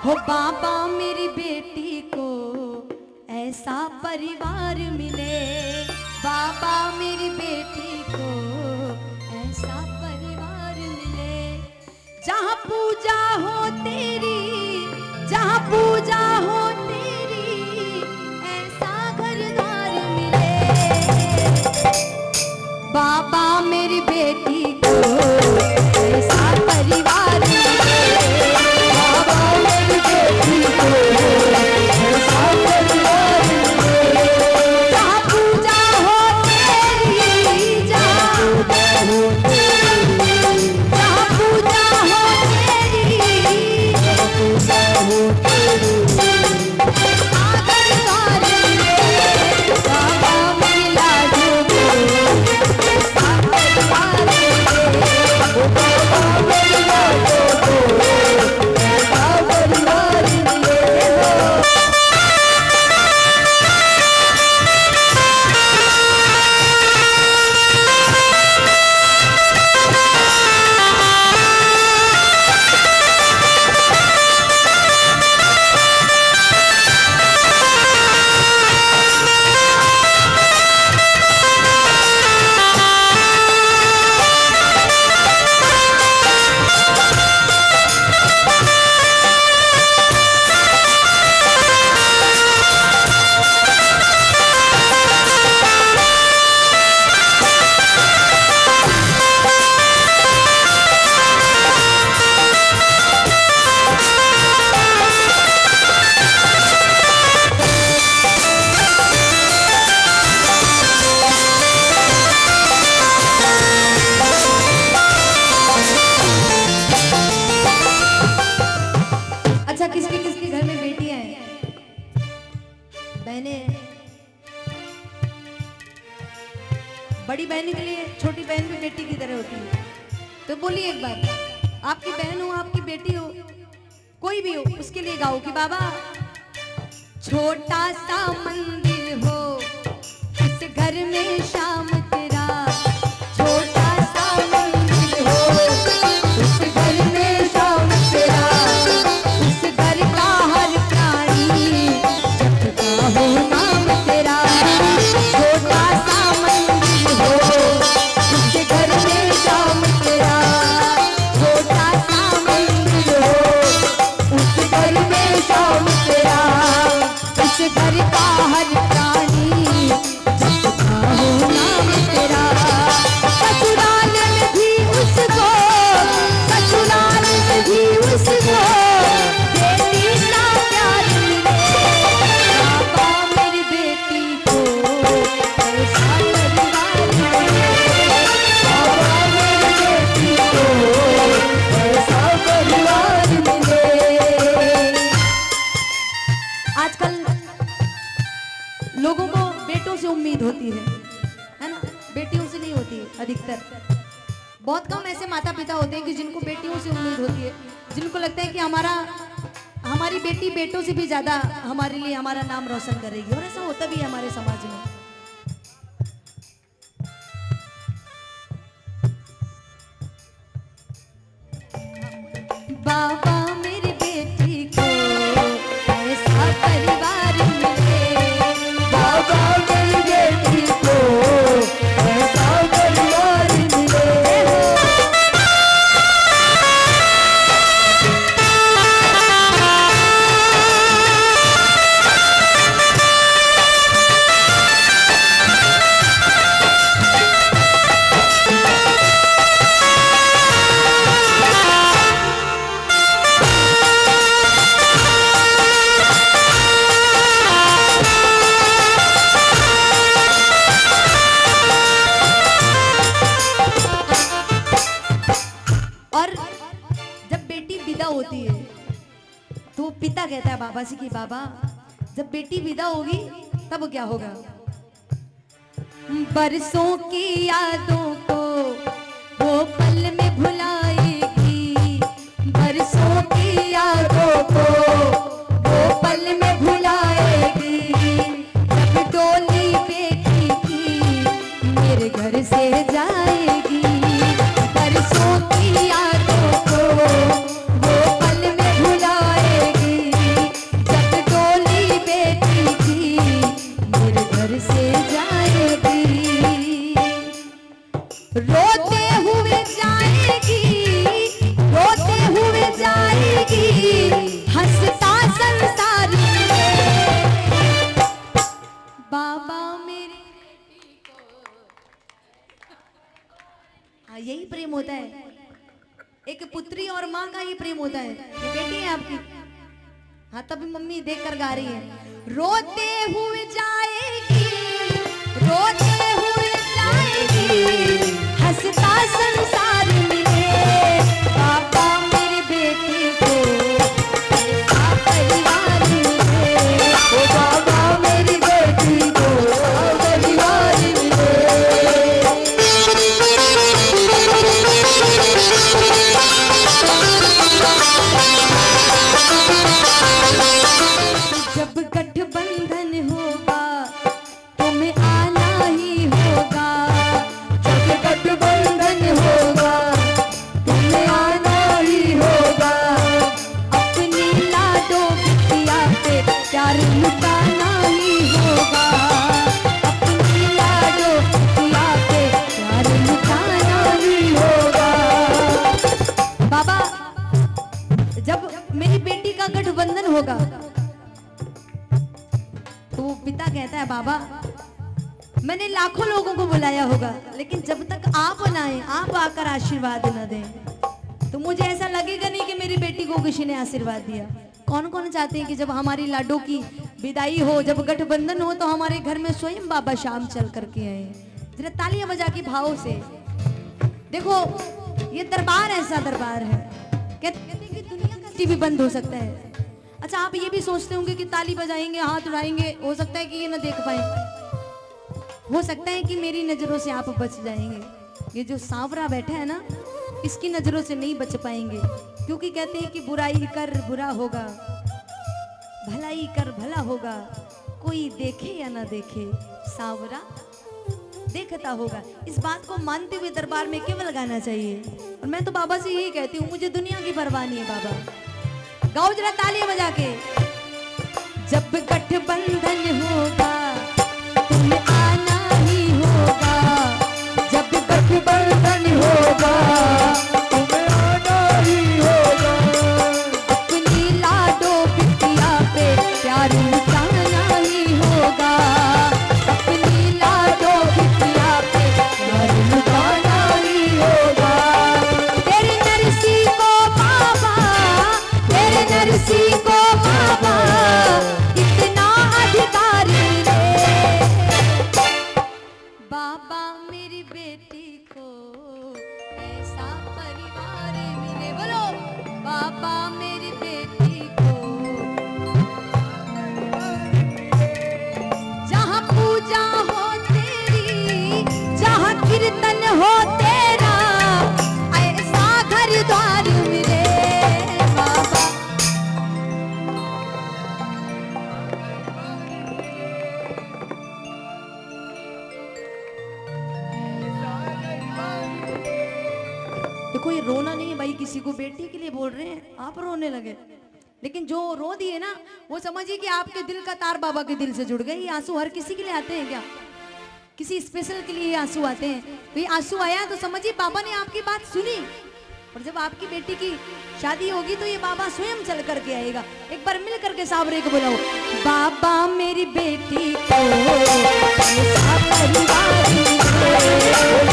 हो बाबा मेरी बेटी को ऐसा परिवार मिले, बाबा मेरी बेटी को ऐसा परिवार मिले, जहाँ पूजा हो तेरी, जहाँ पूजा हो तेरी, ऐसा घर-द्वार मिले, बाबा मेरी बेटी को ऐसा परिवार मिले, बाबा मेरी बेटी को ऐसा परिवार मिले, जहाँ पूजा हो तेरी, जहाँ पूजा हो तेरी, आंगनबाड़ी में बाबा मेरी लाडो को ऐसा परिवार मिले, बाबा मेरी लाडो को ऐसा परिवार मिले। अच्छा, किसके किसके घर में बेटियां हैं, बहनें हैं? बड़ी बहन के लिए छोटी बहन भी बेटी की तरह होती है। तो बोलिए एक बार, आपकी बहन हो, आपकी बेटी हो, कोई भी हो, उसके लिए गाओ कि बाबा छोटा सा मंदिर हो उस घर में शाम तेरा, छोटा सा मंदिर हो उस घर में शाम तेरा, उस घर का हर प्राणी जपता हो नाम तेरा, छोटा सा मंदिर हो उस घर में शाम तेरा, छोटा सा मंदिर हो उस घर में शाम तेरा, उस घर का हर प्राणी जपता हो नाम तेरा, ससुराल में भी उसको, ससुराल में भी उसको बेटी सा प्यार मिले, बाबा मेरी बेटी को ऐसा परिवार मिले, बाबा मेरी बेटी को ऐसा परिवार मिले। आजकल लोगों को बेटों से उम्मीद होती है ना, बेटियों से नहीं होती है अधिकतर। बहुत कम ऐसे माता पिता होते हैं कि जिनको बेटियों से उम्मीद होती है, जिनको लगता है कि हमारी बेटी बेटों से भी ज्यादा हमारे लिए हमारा नाम रोशन करेगी, और ऐसा होता भी है हमारे समाज में। बाबा मेरी बेटी को ऐसा परिवार मिले, बाबा मेरी बेटी को ऐसा परिवार मिले। और जब बेटी विदा होती है तो पिता कहता है बाबा से कि बाबा जब बेटी विदा होगी तब क्या होगा? बरसों की यादों को वो पल में भुलाएगी, बरसों की यादों को वो पल में भुलाएगी, जब डोली बेटी की मेरे घर से जाएगी, बरसों की यादों को वो पल में भुलाएगी, और माँ का ही प्रेम होता है। ये बेटी है आपकी, हाँ तभी मम्मी देख कर गा रही है। रोते हुए जाएगी, रोते हुए जाएगी, हंसता संसार मिले, पापा मेरी बेटी को ऐसा परिवार मिले, ओ पापा मेरी बेटी को परिवार मिले। जब गठबंधन होगा तुम्हें आना ही होगा, जब गठबंधन होगा तुम्हें आना ही होगा, अपनी लाडो बिटिया पे प्यार लुटाना ही होगा, अपनी लाडो बिटिया पे प्यार लुटाना ही होगा। बाबा जब मेरी बेटी का गठबंधन होगा तो वो पिता कहता है बाबा मैंने लाखों लोगों को बुलाया होगा, लेकिन जब तक आप न आए, आप आकर आशीर्वाद न दें तो मुझे ऐसा लगेगा नहीं कि मेरी बेटी को किसी ने आशीर्वाद दिया। कौन कौन चाहते हैं कि जब हमारी लाडो की विदाई हो, जब गठबंधन हो तो हमारे घर में स्वयं बाबा शाम चल करके आए। जरा तालियां बजा के भाव से देखो, ये दरबार ऐसा दरबार है, कहते हैं कि दुनिया का टीवी बंद हो सकता है। अच्छा आप ये भी सोचते होंगे कि ताली बजाएंगे, हाथ उड़ाएंगे, हो सकता है कि ये ना देख पाए, हो सकता है कि मेरी नजरों से आप बच जाएंगे। ये जो सांवरा बैठा है ना, इसकी नजरों से नहीं बच पाएंगे, क्योंकि कहते हैं कि बुराई कर बुरा होगा, भलाई कर भला होगा, कोई देखे या ना देखे सांवरा देखता होगा। इस बात को मानते हुए दरबार में केवल गाना चाहिए। और मैं तो बाबा से यही कहती हूँ, मुझे दुनिया की परवाह नहीं है बाबा। गाओ जरा तालियां बजा के। जब गठबंधन होगा तुम्हें आना ही होगा, जब गठबंधन होगा तुम्हें आना ही होगा, अपनी लाडो बिटिया पे प्यार लुटाना ही होगा, अपनी लाडो बिटिया पे प्यार लुटाना ही होगा। तेरे नरसी को बाबा, तेरे नरसी को बाबा इतना अधिकार मिले, बाबा मेरी बेटी को ऐसा परिवार मिले। बोलो बाबा मेरी बेटी को, जहाँ पूजा हो तेरी, जहाँ कीर्तन हो तेरा, ऐसा घर द्वार मिले बाबा। देखो ये रोना नहीं है भाई, किसी को बेटी के लिए बोल रहे हैं, आप रोने लगे। लेकिन जो रो दिए ना, वो समझिए कि आपके दिल का तार बाबा के दिल से जुड़ गए। ये आंसू हर किसी के लिए आते हैं क्या? किसी स्पेशल के लिए ये आंसू आते हैं। तो ये आंसू आया तो समझिए बाबा ने आपकी बात सुनी, और जब आपकी बेटी की शादी होगी तो ये बाबा स्वयं चल करके आएगा। एक बार मिल करके सावरे को बुलाओ, बाबा मेरी बेटी को ऐसा परिवार मिले,